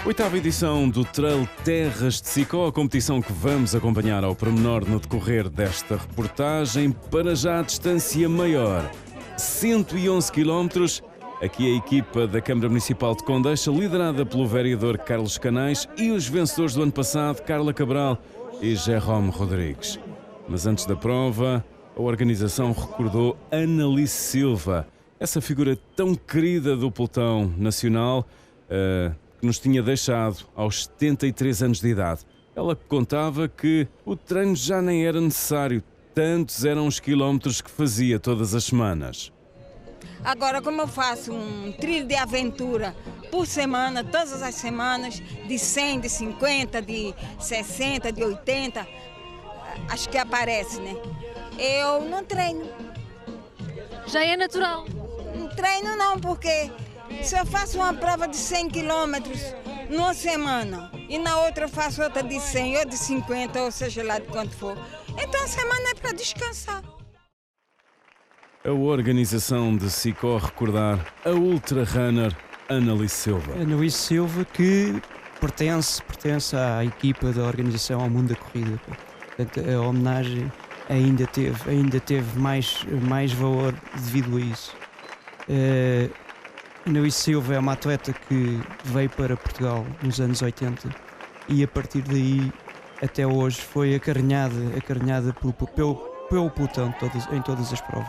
Oitava edição do Trail Terras de Sicó, a competição que vamos acompanhar ao pormenor no decorrer desta reportagem. Para já a distância maior, 111 km. Aqui a equipa da Câmara Municipal de Condeixa, liderada pelo vereador Carlos Canais, e os vencedores do ano passado, Carla Cabral e Jerome Rodrigues. Mas antes da prova, a organização recordou Annalice Silva, essa figura tão querida do pelotão nacional, que nos tinha deixado aos 73 anos de idade. Ela contava que o treino já nem era necessário, tantos eram os quilómetros que fazia todas as semanas. Agora, como eu faço um trilho de aventura por semana, todas as semanas, de 100, de 50, de 60, de 80, acho que aparece, né? Eu não treino. Já é natural? Não treino não, porque se eu faço uma prova de 100 quilômetros numa semana e na outra eu faço outra de 100 ou de 50, ou seja lá de quanto for, então a semana é para descansar. A organização de Sicó recordar a ultra runner Annalice Silva. Annalice Silva, que pertence à equipa da organização ao mundo da corrida. Portanto, a homenagem ainda teve mais valor devido a isso. Annalice Silva é uma atleta que veio para Portugal nos anos 80 e a partir daí até hoje foi acarinhada pelo pelotão em todas as provas.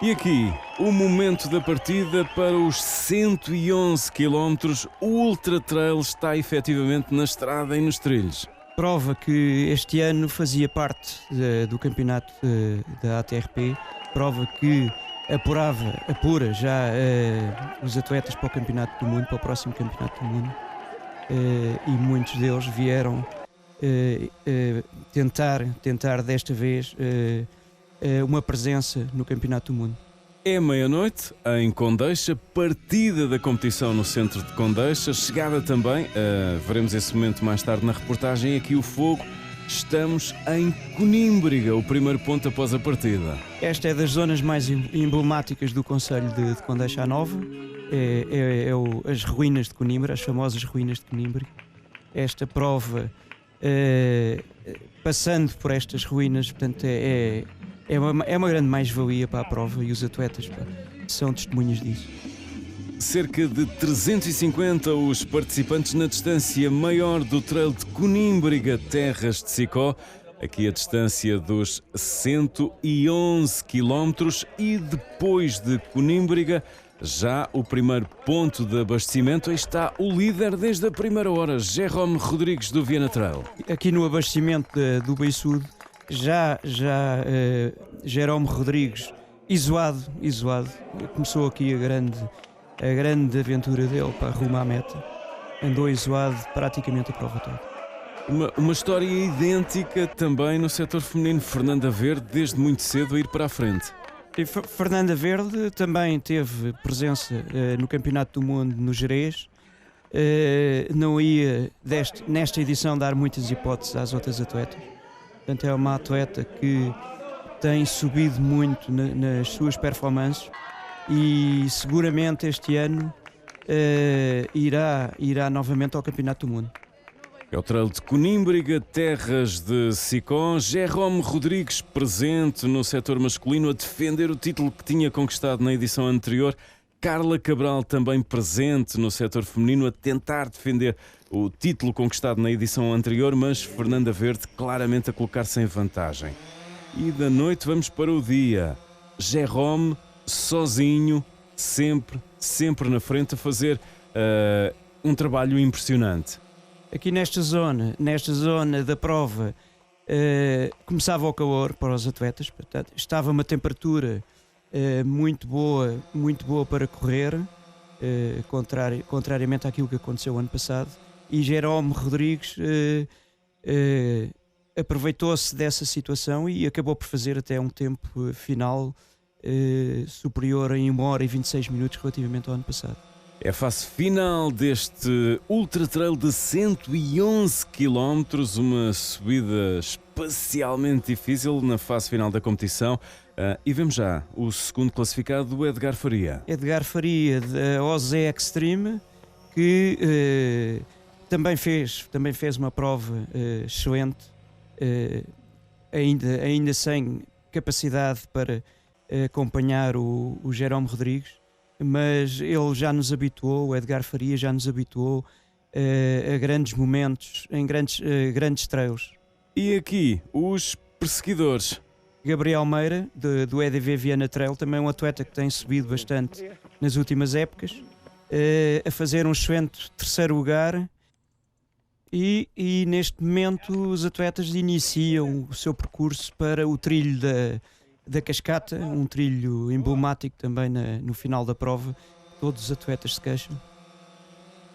E aqui, o momento da partida para os 111 km. O Ultra Trail está efetivamente na estrada e nos trilhos. Prova que este ano fazia parte do campeonato da ATRP, prova que apura já os atletas para o Campeonato do Mundo, para o próximo Campeonato do Mundo, e muitos deles vieram tentar desta vez uma presença no Campeonato do Mundo. É meia-noite, em Condeixa, partida da competição no centro de Condeixa, chegada também, veremos esse momento mais tarde na reportagem, aqui o fogo. Estamos em Conímbriga, o primeiro ponto após a partida. Esta é das zonas mais emblemáticas do concelho de Condeixa Nova, as ruínas de Conímbriga, as famosas ruínas de Conímbriga. Esta prova, passando por estas ruínas, portanto, é uma grande mais-valia para a prova e os atletas são testemunhas disso. Cerca de 350 os participantes na distância maior do Trail de Conímbriga Terras de Sicó. Aqui a distância dos 111 km e depois de Conímbriga, já o primeiro ponto de abastecimento. Aí está o líder desde a primeira hora, Jerome Rodrigues do Viana Trail. Aqui no abastecimento do Beiçudo, já Jerome Rodrigues, isolado, começou aqui a grande aventura dele para rumo à meta. Andou isolado praticamente a prova toda. Uma história idêntica também no setor feminino. Fernanda Verde, desde muito cedo, a ir para a frente. E Fernanda Verde também teve presença no Campeonato do Mundo no Gerês. Não ia, nesta edição, dar muitas hipóteses às outras atletas. Portanto, é uma atleta que tem subido muito nas suas performances e seguramente este ano irá novamente ao Campeonato do Mundo. É o Trail de Conímbriga, Terras de Sicó. Jerome Rodrigues presente no setor masculino a defender o título que tinha conquistado na edição anterior. Carla Cabral também presente no setor feminino a tentar defender o título conquistado na edição anterior, mas Fernanda Verde claramente a colocar-se em vantagem. E da noite vamos para o dia. Jerome sozinho, sempre na frente, a fazer um trabalho impressionante. Aqui nesta zona da prova, começava o calor para os atletas, portanto, estava uma temperatura muito boa para correr, contrariamente àquilo que aconteceu ano passado, e Jerome Rodrigues aproveitou-se dessa situação e acabou por fazer até um tempo final superior em 1 hora e 26 minutos relativamente ao ano passado. É a fase final deste Ultra Trail de 111 km, uma subida especialmente difícil na fase final da competição. E vemos já o segundo classificado, o Edgar Faria. Edgar Faria, da OZ Extreme, que que também fez uma prova excelente, ainda sem capacidade para acompanhar o Jerome Rodrigues, mas ele já nos habituou, o Edgar Faria já nos habituou a grandes momentos, em grandes trails. E aqui, os perseguidores. Gabriel Meira, do EDV Viana Trail, também um atleta que tem subido bastante nas últimas épocas, a fazer um excelente terceiro lugar. E neste momento os atletas iniciam o seu percurso para o trilho da Cascata, um trilho emblemático também no final da prova. Todos os atletas se queixam.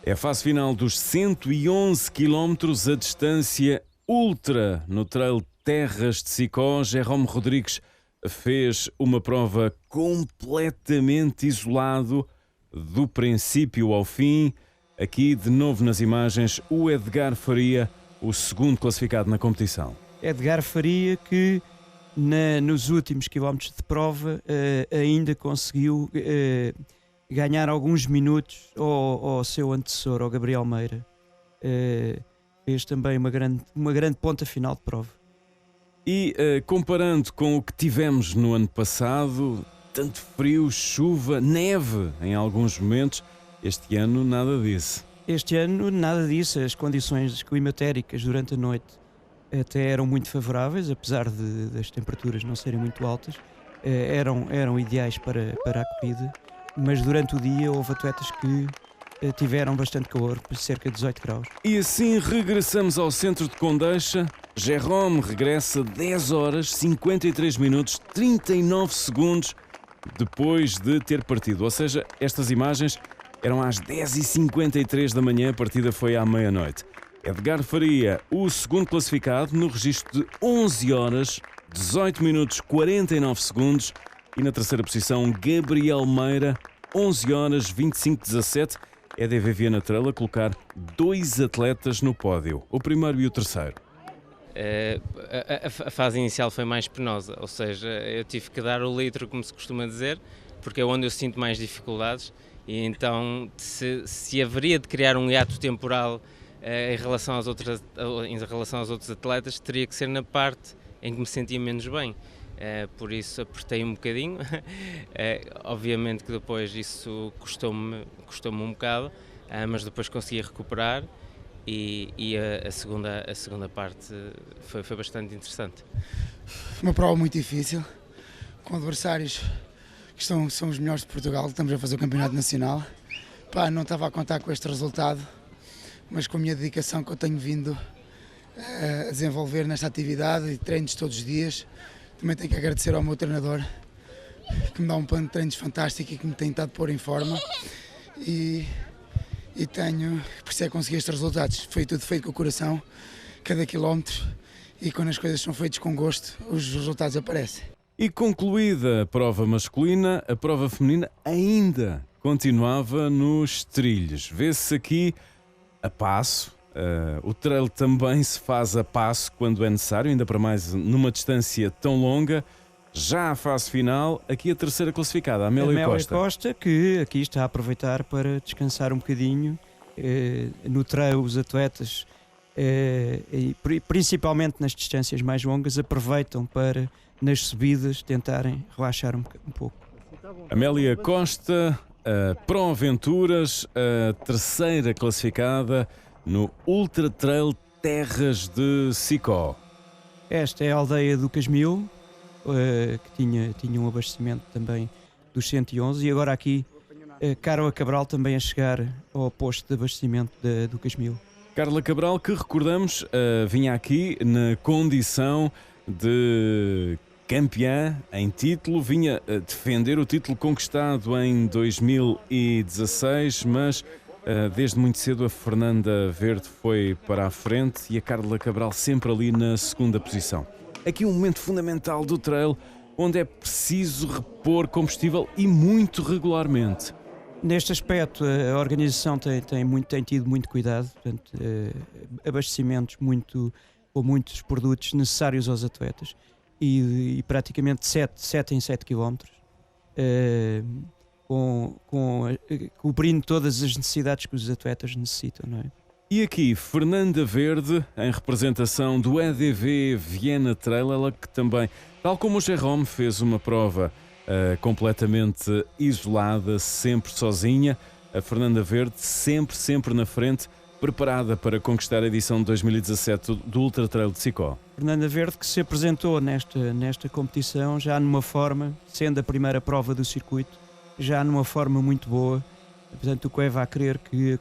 É a fase final dos 111 km, a distância ultra no Trail Terras de Sicó. Jerome Rodrigues fez uma prova completamente isolado, do princípio ao fim. Aqui, de novo nas imagens, o Edgar Faria, o segundo classificado na competição. Edgar Faria que nos últimos quilómetros de prova ainda conseguiu ganhar alguns minutos ao seu antecessor, ao Gabriel Meira. Fez também uma grande ponta final de prova. E comparando com o que tivemos no ano passado, tanto frio, chuva, neve em alguns momentos, este ano nada disso. Este ano nada disso. As condições climatéricas durante a noite até eram muito favoráveis, apesar das temperaturas não serem muito altas. Eram ideais para a corrida, mas durante o dia houve atletas que tiveram bastante calor, cerca de 18 graus. E assim regressamos ao centro de Condeixa. Jerome regressa 10 horas, 53 minutos, 39 segundos depois de ter partido. Ou seja, estas imagens eram às 10h53 da manhã, a partida foi à meia-noite. Edgar Faria, o segundo classificado, no registro de 11 horas, 18 minutos, 49 segundos. E na terceira posição, Gabriel Meira, 11 horas, 25:17. EDV Viana Trail a colocar 2 atletas no pódio, o primeiro e o terceiro. A fase inicial foi mais penosa, ou seja, eu tive que dar o litro, como se costuma dizer, porque é onde eu sinto mais dificuldades. E então, se haveria de criar um hiato temporal em relação aos outros atletas, teria que ser na parte em que me sentia menos bem. Por isso apertei um bocadinho. Obviamente que depois isso custou-me um bocado, mas depois consegui recuperar e a segunda parte foi bastante interessante. Uma prova muito difícil, com adversários que são os melhores de Portugal. Estamos a fazer o campeonato nacional. Não estava a contar com este resultado, mas com a minha dedicação que eu tenho vindo a desenvolver nesta atividade e treinos todos os dias, também tenho que agradecer ao meu treinador, que me dá um plano de treinos fantástico e que me tem estado a pôr em forma, e por isso é que consegui estes resultados. Foi tudo feito com o coração, cada quilómetro, e quando as coisas são feitas com gosto, os resultados aparecem. E concluída a prova masculina, a prova feminina ainda continuava nos trilhos. Vê-se aqui a passo. O trail também se faz a passo quando é necessário, ainda para mais numa distância tão longa. Já a fase final, aqui a terceira classificada, a Amélia Costa, que aqui está a aproveitar para descansar um bocadinho. No trail, os atletas, principalmente nas distâncias mais longas, aproveitam para, nas subidas, tentarem relaxar um pouco. Amélia Costa, Pro Aventuras, a terceira classificada no Ultra Trail Terras de Sicó. Esta é a aldeia do Casmil, que tinha um abastecimento também dos 111, e agora aqui Carla Cabral também a chegar ao posto de abastecimento do Casmil. Carla Cabral, que recordamos, vinha aqui na condição de campeã em título, vinha defender o título conquistado em 2016, mas desde muito cedo a Fernanda Verde foi para a frente e a Carla Cabral sempre ali na segunda posição. Aqui um momento fundamental do trail, onde é preciso repor combustível e muito regularmente. Neste aspecto, a organização tem tido muito cuidado, portanto, abastecimentos com muitos produtos necessários aos atletas, e praticamente 7 em 7 km. cobrindo todas as necessidades que os atletas necessitam, não é? E aqui, Fernanda Verde, em representação do EDV Viena Trail, ela que também, tal como o Jérôme, fez uma prova completamente isolada, sempre sozinha. A Fernanda Verde sempre na frente, preparada para conquistar a edição de 2017 do Ultra Trail de Sicó. Fernanda Verde que se apresentou nesta competição já numa forma, sendo a primeira prova do circuito, já numa forma muito boa. Portanto, o que leva a crer que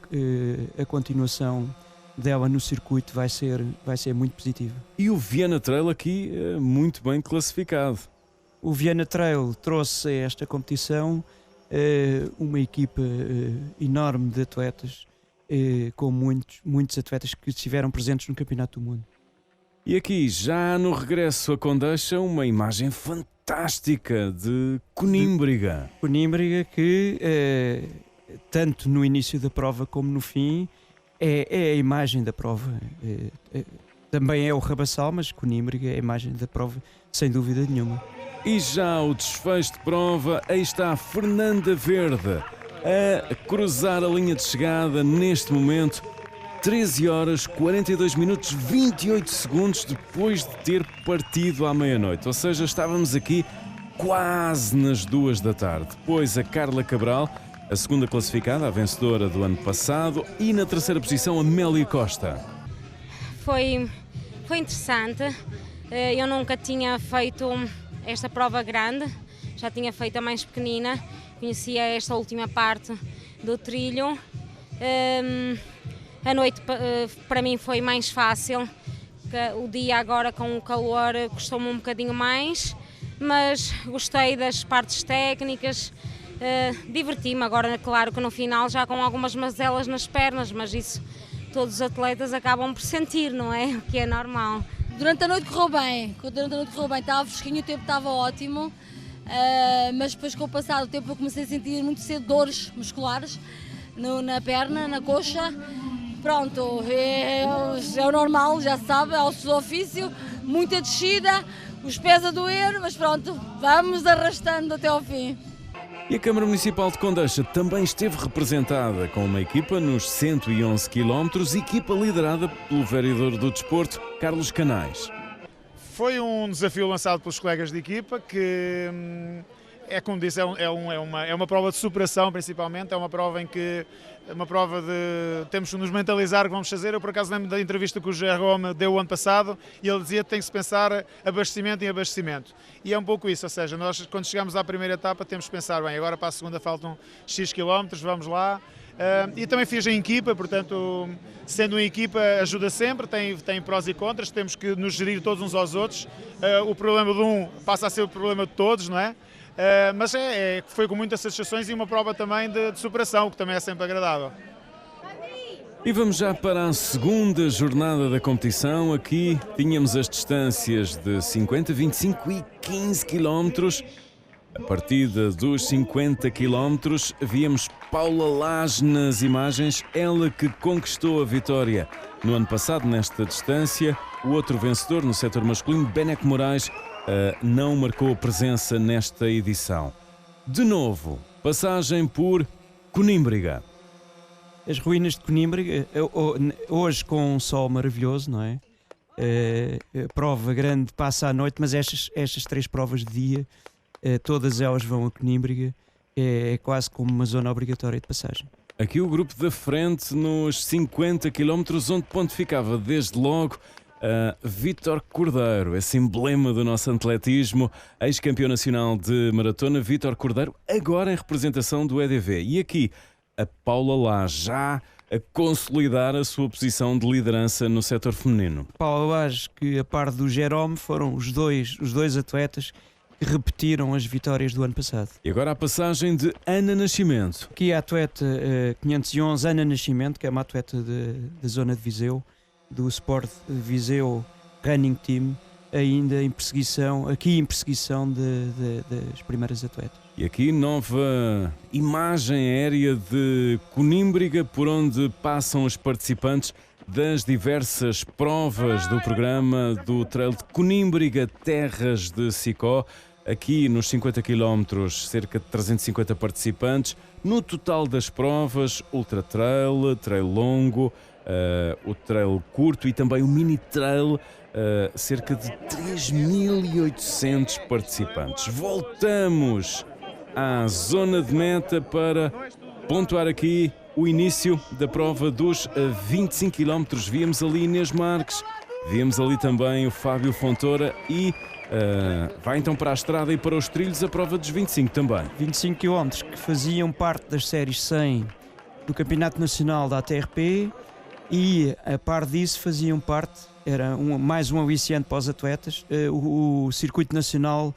a continuação dela no circuito vai ser muito positiva. E o Viena Trail aqui muito bem classificado. O Viena Trail trouxe a esta competição uma equipa enorme de atletas, com muitos atletas que estiveram presentes no Campeonato do Mundo. E aqui, já no regresso a Condeixa, uma imagem fantástica de Conímbriga. Conímbriga que, tanto no início da prova como no fim, é a imagem da prova. Também é o Rabassal, mas Conímbriga é a imagem da prova, sem dúvida nenhuma. E já o desfecho de prova, aí está a Fernanda Verde a cruzar a linha de chegada neste momento, 13 horas, 42 minutos, 28 segundos depois de ter partido à meia-noite. Ou seja, estávamos aqui quase nas 2 da tarde. Depois a Carla Cabral, a segunda classificada, a vencedora do ano passado, e na terceira posição a Mélia Costa. Foi interessante. Eu nunca tinha feito esta prova grande, já tinha feito a mais pequenina, conhecia esta última parte do trilho. A noite para mim foi mais fácil, o dia agora com o calor custou-me um bocadinho mais, mas gostei das partes técnicas, diverti-me. Agora, claro que no final já com algumas mazelas nas pernas, mas isso todos os atletas acabam por sentir, não é? O que é normal. Durante a noite correu bem, estava fresquinho, o tempo estava ótimo, mas depois com o passar do tempo eu comecei a sentir muito cedo dores musculares na perna, na coxa. Pronto, é o normal, já se sabe, é o seu ofício, muita descida, os pés a doer, mas pronto, vamos arrastando até ao fim. E a Câmara Municipal de Condeixa também esteve representada com uma equipa nos 111 km, equipa liderada pelo vereador do Desporto, Carlos Canais. Foi um desafio lançado pelos colegas de equipa que, como disse, é uma prova de superação principalmente, é uma prova em que temos que nos mentalizar que vamos fazer. Eu por acaso lembro da entrevista que o Jérôme deu o ano passado e ele dizia que tem que se pensar abastecimento em abastecimento. E é um pouco isso, ou seja, nós quando chegamos à primeira etapa temos que pensar, bem, agora para a segunda faltam X quilómetros, vamos lá. E também fiz em equipa, portanto, sendo em equipa ajuda sempre, tem prós e contras, temos que nos gerir todos uns aos outros. O problema de um passa a ser o problema de todos, não é? Mas foi com muitas satisfações e uma prova também de superação, que também é sempre agradável. E vamos já para a segunda jornada da competição. Aqui tínhamos as distâncias de 50, 25 e 15 km. A partida dos 50 km, víamos Paula Lage nas imagens, ela que conquistou a vitória no ano passado nesta distância. O outro vencedor no setor masculino, Benek Moraes, não marcou presença nesta edição. De novo, passagem por Conímbriga. As ruínas de Conímbriga, hoje com um sol maravilhoso, não é? A prova grande passa à noite, mas estas 3 provas de dia, todas elas vão a Conímbriga, é quase como uma zona obrigatória de passagem. Aqui o grupo da frente nos 50 km, onde pontificava desde logo Vítor Cordeiro, esse emblema do nosso atletismo, ex-campeão nacional de maratona. Vítor Cordeiro, agora em representação do EDV. E aqui a Paula Lage, já a consolidar a sua posição de liderança no setor feminino. Paula Lage, que a par do Jérôme foram os dois atletas que repetiram as vitórias do ano passado. E agora a passagem de Ana Nascimento. Aqui a atleta 511 Ana Nascimento, que é uma atleta da zona de Viseu, do Sport Viseu Running Team, ainda em perseguição das primeiras atletas. E aqui nova imagem aérea de Conímbriga, por onde passam os participantes das diversas provas do programa do Trail de Conímbriga Terras de Sicó. Aqui nos 50 km, cerca de 350 participantes. No total das provas, ultra trail, trail longo, o trail curto e também o mini trail, cerca de 3.800 participantes. Voltamos à zona de meta para pontuar aqui o início da prova dos 25 km. Víamos ali Inês Marques, víamos ali também o Fábio Fontoura e vai então para a estrada e para os trilhos a prova dos 25 também. 25 km que faziam parte das séries 100 do Campeonato Nacional da ATRP e a par disso faziam parte, era mais um aliciante para os atletas, o Circuito Nacional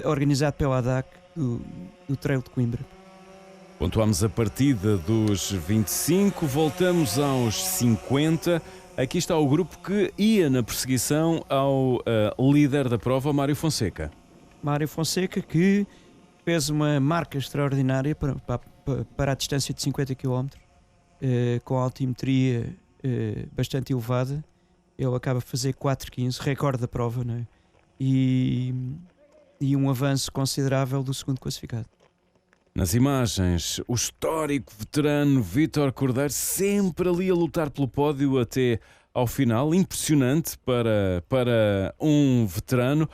organizado pela ADAC do Trail de Coimbra. Pontuamos a partida dos 25, voltamos aos 50. Aqui está o grupo que ia na perseguição ao líder da prova, Mário Fonseca. Mário Fonseca, que fez uma marca extraordinária para a distância de 50 km, com altimetria bastante elevada. Ele acaba de fazer 4,15, recorde da prova, não é? E um avanço considerável do segundo classificado. Nas imagens, o histórico veterano Vítor Cordeiro sempre ali a lutar pelo pódio até ao final. Impressionante para um veterano,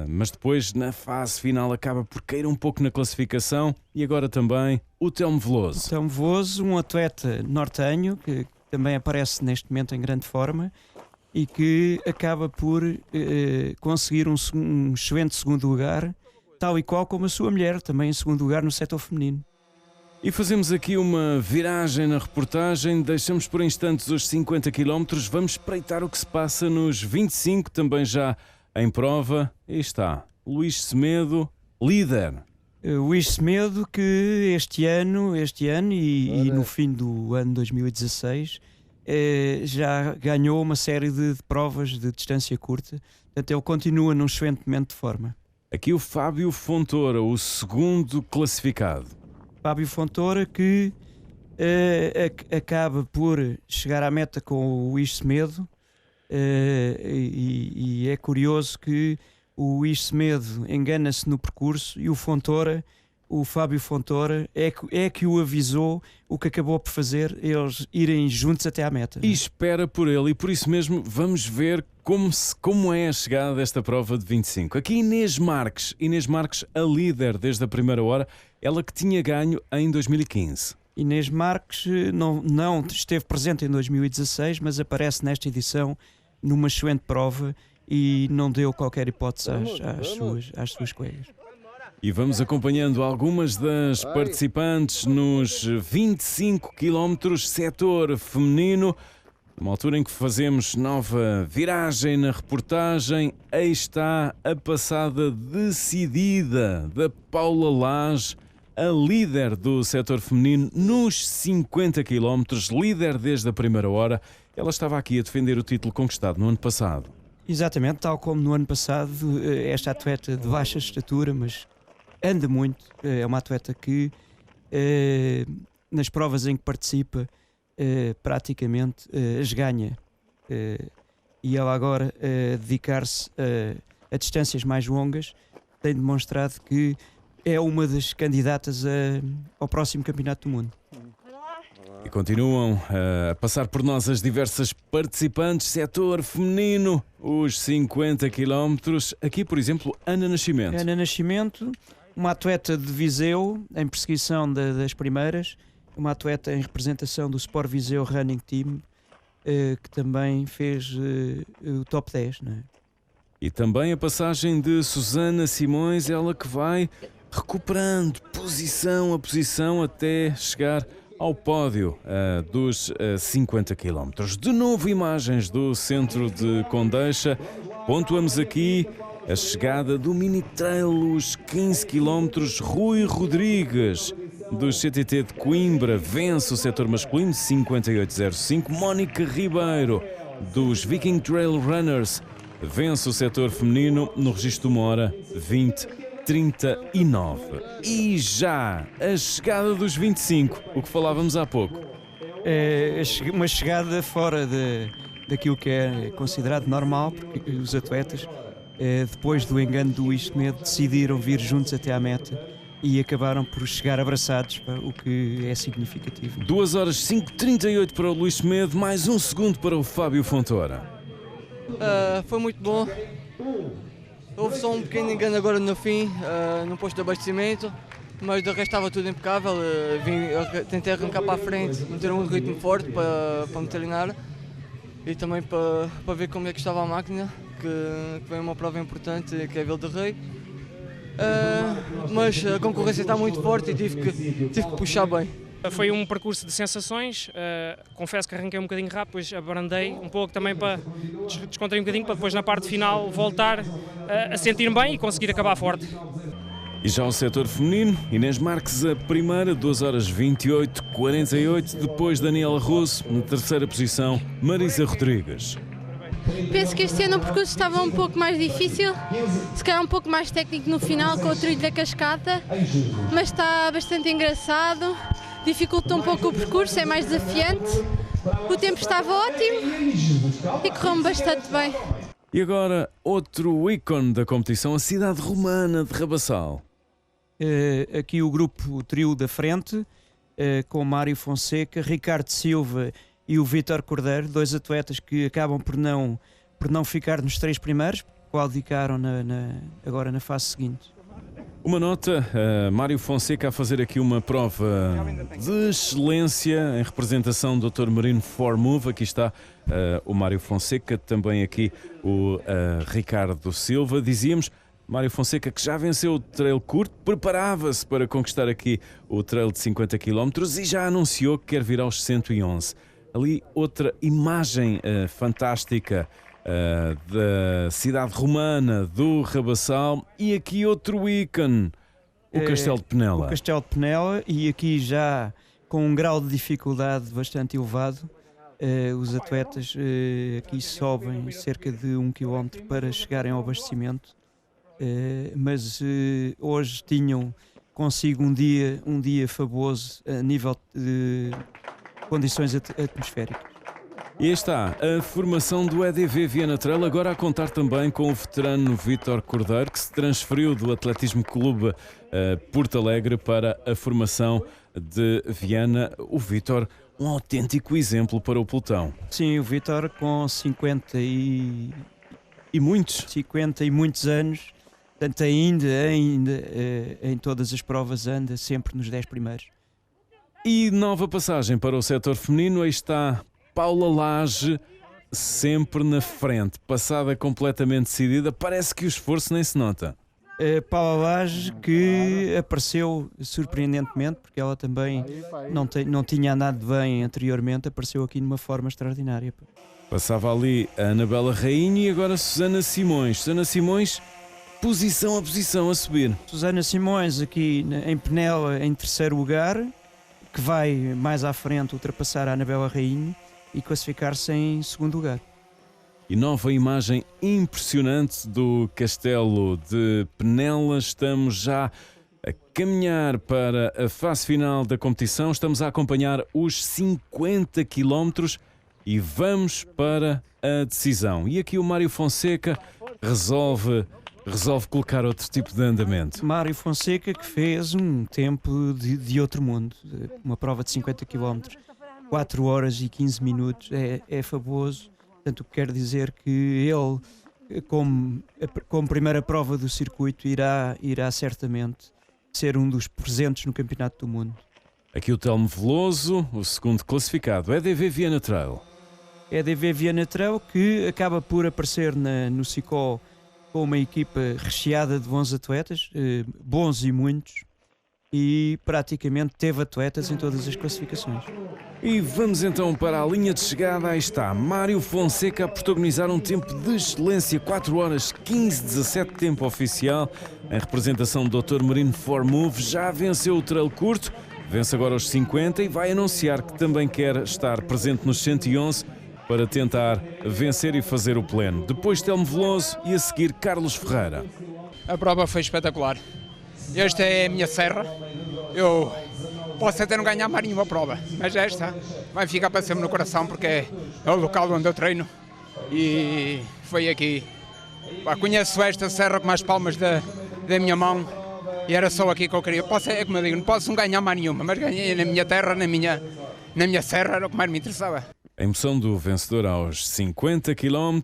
mas depois na fase final acaba por cair um pouco na classificação. E agora também o Telmo Veloso. O Telmo Veloso, um atleta nortenho que também aparece neste momento em grande forma e que acaba por conseguir um excelente segundo lugar, tal e qual como a sua mulher, também em segundo lugar no setor feminino. E fazemos aqui uma viragem na reportagem, deixamos por instantes os 50 km, vamos espreitar o que se passa nos 25, também já em prova. Aí está, Luís Semedo, líder. Luís Semedo, que este ano e no fim do ano 2016 já ganhou uma série de provas de distância curta, portanto ele continua num excelente momento de forma. Aqui o Fábio Fontoura, o segundo classificado. Fábio Fontoura que acaba por chegar à meta com o Luís Semedo e é curioso que o Luís Semedo engana-se no percurso e o Fábio Fontoura é que o avisou, o que acabou por fazer eles irem juntos até à meta. E espera por ele, e por isso mesmo vamos ver como é a chegada desta prova de 25. Aqui Inês Marques, a líder desde a primeira hora, ela que tinha ganho em 2015. Inês Marques não esteve presente em 2016, mas aparece nesta edição numa excelente prova e não deu qualquer hipótese às suas colegas. E vamos acompanhando algumas das participantes nos 25 km setor feminino. Numa altura em que fazemos nova viragem na reportagem, aí está a passada decidida da Paula Lage, a líder do setor feminino nos 50 km, líder desde a primeira hora. Ela estava aqui a defender o título conquistado no ano passado. Exatamente, tal como no ano passado, esta atleta de baixa estatura, mas anda muito, é uma atleta que nas provas em que participa praticamente as ganha, e ela agora dedicar-se a distâncias mais longas tem demonstrado que é uma das candidatas ao próximo Campeonato do Mundo. E continuam a passar por nós as diversas participantes, setor feminino, os 50 km. Aqui, por exemplo, Ana Nascimento. Ana Nascimento, uma atleta de Viseu, em perseguição das primeiras, uma atleta em representação do Sport Viseu Running Team, que também fez o top 10. Não é? E também a passagem de Susana Simões, ela que vai recuperando posição a posição até chegar ao pódio dos 50 km. De novo imagens do centro de Condeixa. Pontuamos aqui a chegada do mini trail, os 15 km. Rui Rodrigues, do CTT de Coimbra, vence o setor masculino 58,05. Mónica Ribeiro, dos Viking Trail Runners, vence o setor feminino no registro de 1 hora 20:39. E já a chegada dos 25, o que falávamos há pouco. É uma chegada fora daquilo que é considerado normal, porque os atletas depois do engano do Luís Semedo, decidiram vir juntos até à meta e acabaram por chegar abraçados, o que é significativo. 2 horas 5:38 para o Luís Semedo, mais 1 segundo para o Fábio Fontoura. Foi muito bom. Houve só um pequeno engano agora no fim, no posto de abastecimento, mas de resto estava tudo impecável. Tentei arrancar para a frente, meter um ritmo forte para me treinar e também para ver como é que estava a máquina, que vem uma prova importante, que é a Vila de Rei. Mas a concorrência está muito forte e tive que puxar bem. Foi um percurso de sensações, confesso que arranquei um bocadinho rápido, depois abrandei um pouco também para descontrair um bocadinho, para depois na parte final voltar a sentir-me bem e conseguir acabar forte. E já o setor feminino, Inês Marques a primeira, 2 horas 28:48, depois Daniela Russo, na terceira posição, Marisa Rodrigues. Penso que este ano o percurso estava um pouco mais difícil, se calhar um pouco mais técnico no final com o trilho da cascata, mas está bastante engraçado, dificulta um pouco o percurso, é mais desafiante, o tempo estava ótimo e correu-me bastante bem. E agora outro ícone da competição, a cidade romana de Rabassal. Aqui o grupo, o trio da frente, com Mário Fonseca, Ricardo Silva e o Vítor Cordeiro, 2 atletas que acabam por não ficar nos 3 primeiros, qualificaram agora na fase seguinte. Uma nota, Mário Fonseca a fazer aqui uma prova de excelência em representação do Dr. Marino Formove. Aqui está o Mário Fonseca, também aqui o Ricardo Silva. Dizíamos, Mário Fonseca, que já venceu o trail curto, preparava-se para conquistar aqui o trail de 50 km e já anunciou que quer vir aos 111. Ali outra imagem fantástica da cidade romana do Rabassal e aqui outro ícone, o Castelo de Penela. O Castelo de Penela, e aqui já com um grau de dificuldade bastante elevado. Os atletas aqui sobem cerca de 1 km para chegarem ao abastecimento, mas hoje tinham consigo um dia fabuloso a nível de condições atmosféricas. E aí está a formação do EDV Viana Trail, agora a contar também com o veterano Vítor Cordeiro, que se transferiu do Atletismo Clube Porto Alegre para a formação de Viana. O Vítor, um autêntico exemplo para o pelotão. Sim, o Vítor com 50 e muitos anos, portanto ainda em todas as provas anda sempre nos 10 primeiros. E nova passagem para o setor feminino, aí está Paula Lage, sempre na frente, passada completamente decidida, parece que o esforço nem se nota. Paula Lage, que apareceu surpreendentemente, porque ela também não tinha andado bem anteriormente, apareceu aqui numa forma extraordinária. Passava ali a Anabela Rainha e agora Susana Simões. Susana Simões, posição a posição a subir. Susana Simões aqui em Penela em terceiro lugar, que vai mais à frente ultrapassar a Anabela Rainha e classificar-se em segundo lugar. E nova imagem impressionante do Castelo de Penela. Estamos já a caminhar para a fase final da competição. Estamos a acompanhar os 50 km e vamos para a decisão. E aqui o Mário Fonseca resolve colocar outro tipo de andamento. Mário Fonseca, que fez um tempo de outro mundo, uma prova de 50 km, 4 horas e 15 minutos, é fabuloso. Portanto, o que quer dizer que ele, como primeira prova do circuito, irá certamente ser um dos presentes no Campeonato do Mundo. Aqui o Telmo Veloso, o segundo classificado, EDV Viana Trail. EDV Viana Trail, que acaba por aparecer no Sicó com uma equipa recheada de bons atletas, bons e muitos, e praticamente teve atletas em todas as classificações. E vamos então para a linha de chegada. Aí está Mário Fonseca a protagonizar um tempo de excelência, 4 horas 15:17 tempo oficial, em representação do Dr. Marino Formove. Já venceu o trail curto, vence agora os 50 e vai anunciar que também quer estar presente nos 111 para tentar vencer e fazer o pleno. Depois Telmo Veloso e a seguir Carlos Ferreira. A prova foi espetacular. Esta é a minha serra. Eu posso até não ganhar mais nenhuma prova, mas esta vai ficar para sempre no coração porque é o local onde eu treino e foi aqui Conheço esta serra com as palmas da minha mão e era só aqui que eu queria. É como eu digo, não posso ganhar mais nenhuma, mas ganhei na minha terra, na minha serra, era o que mais me interessava. A emoção do vencedor aos 50 km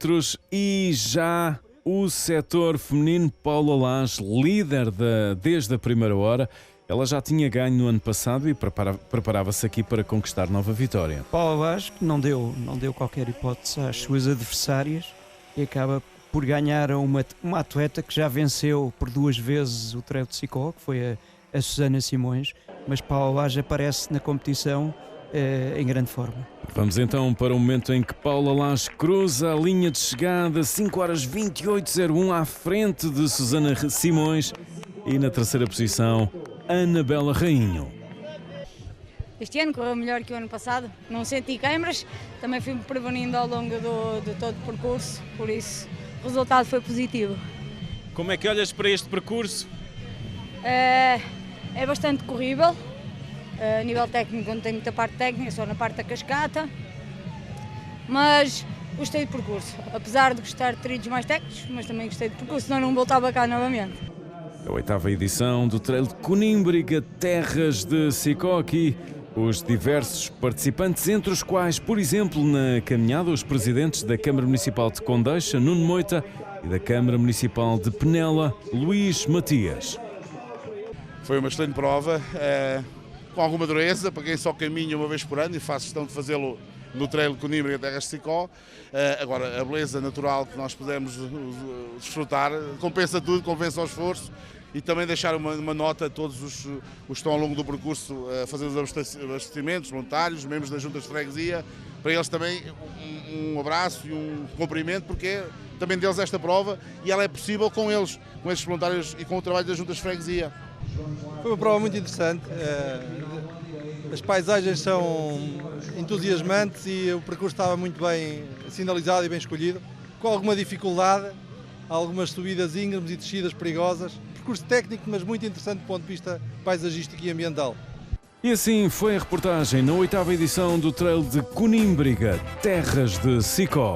e já o setor feminino. Paula Lage, líder desde a primeira hora. Ela já tinha ganho no ano passado e preparava-se aqui para conquistar nova vitória. Paula Lage não deu qualquer hipótese às suas adversárias e acaba por ganhar uma atleta que já venceu por 2 vezes o Trail de Sicó, que foi a Susana Simões, mas Paula Lage aparece na competição em grande forma. Vamos então para o momento em que Paula Lage cruza a linha de chegada, 5h28:01 à frente de Susana Simões e na terceira posição, Anabela Rainho. Este ano correu melhor que o ano passado, não senti câimbras, também fui-me prevenindo ao longo de todo o percurso, por isso o resultado foi positivo. Como é que olhas para este percurso? É bastante corrível, a nível técnico não tem muita parte técnica, só na parte da cascata, mas gostei do percurso, apesar de gostar de trilhos mais técnicos, mas também gostei do percurso, senão não voltava cá novamente. A 8ª edição do Trail de Conímbriga, terras de Sicó, aqui os diversos participantes, entre os quais, por exemplo, na caminhada, os presidentes da Câmara Municipal de Condeixa, Nuno Moita, e da Câmara Municipal de Penela, Luís Matias. Foi uma excelente prova, com alguma dureza, para quem só caminha uma vez por ano, e faço questão de fazê-lo no Trail de Conímbriga, terras de Sicó. Agora, a beleza natural que nós pudemos desfrutar compensa tudo, compensa o esforço, e também deixar uma nota a todos os que estão ao longo do percurso a fazer os abastecimentos, voluntários, membros das juntas de freguesia, para eles também um abraço e um cumprimento, porque é também deles esta prova e ela é possível com eles, com estes voluntários e com o trabalho das juntas de freguesia. Foi uma prova muito interessante, as paisagens são entusiasmantes e o percurso estava muito bem sinalizado e bem escolhido, com alguma dificuldade, algumas subidas íngremes e descidas perigosas. Percurso técnico, mas muito interessante do ponto de vista paisagístico e ambiental. E assim foi a reportagem na 8ª edição do Trail de Conímbriga, terras de Sicó.